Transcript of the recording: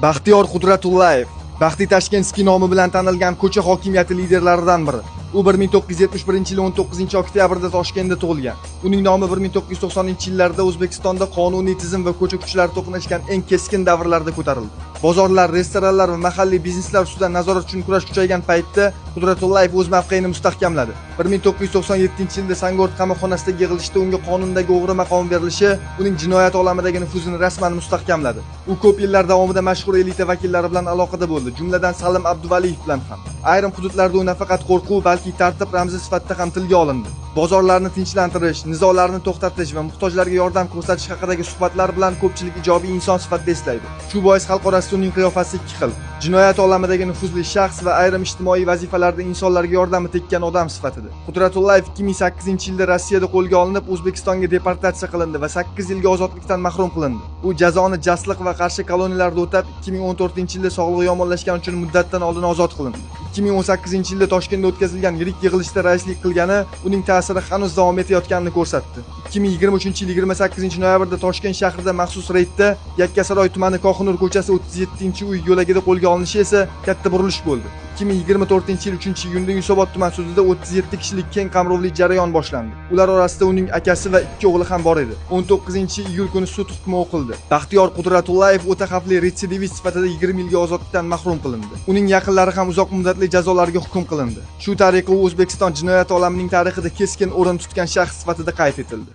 Baxtiyor Qudratullayev, Baxti Tashkentskiy nomi bilan tanilgan ko'cha hokimiyati liderlaridan biri. U 1971-yil 19-oktyabrda Toshkentda tug'ilgan. Uning nomi 1990-yillarda O'zbekistonda qonuniy tizim va ko'cha kuchlari to'qnashgan eng keskin davrlarda ko'tarildi. Bozorlar, restoranlar va mahalliy bizneslar ustidan nazorat uchun kurash kuchaygan paytda Qudratullayev o'z mavqeini mustahkamladi. 1997-yilda Sangort qamoqxonasidagi yig'ilishda unga qonundagi o'g'ri maqomi berilishi uning jinoyat olamidagi nufuzini rasman mustahkamladi. U ko'p yillar davomida mashhur elita vakillari bilan aloqada bo'ldi, jumladan Salim Abduvaliyev bilan ham. Ayrim hududlarda u nafaqat qo'rquv, balki tartib ramzi sifatida ham tilga olindi. Bozorlarni tinchlantirish, nizolarni to'xtatish va muhtojlarga yordam ko'rsatish haqidagi suhbatlar bilan ko'pchilik ijobiy inson sifatida eslaydi. Shu bois xalq orasida uning qiyofasi ikki xil: jinoyat olamidagi nufuzli shaxs va ayrim ijtimoiy vazifalarda insonlarga yordami tekkan odam sifatida. Qudratullayev 2008-yilda Rossiyada qo'lga olinib, O'zbekistonga deportatsiya qilindi va 8 yilga ozodlikdan mahrum qilindi. U jazoni Jasliq va Qarshi koloniyalarda o'tab, 2014-yilda sog'lig'i yomonlashgani uchun muddatdan oldin ozod qilindi. 2018-yilda Toshkentda o'tkazilgan yirik yig'ilishda raislik qilgani uning ta'siri hanuz davom etayotganini ko'rsatdi. 2023-yil 28-noyabrda Toshkent shahrida maxsus reydda Yakkasaroy tumani Kohinur ko'chasi 37-uy yo'lagida qo'lga olinishi esa katta burilish bo'ldi. 2024-yil 3-iyunda Yunusobod tuman sudida 37 kishilik keng qamrovli jarayon boshlandi. Ular orasida uning akasi va 2 o'g'li ham bor edi. 19-iyul kuni sud hukmi o'qildi. Baxtiyor Qudratullayev o'ta xavfli retsidivist sifatida 20 yilga ozodlikdan mahrum qilindi. Uning yaqinlari ham uzoq muddatli jazolarga hukm qilindi. Shu tariqa u O'zbekiston jinoyat olamining tarixida keskin o'rin tutgan shaxs sifatida qayd etildi.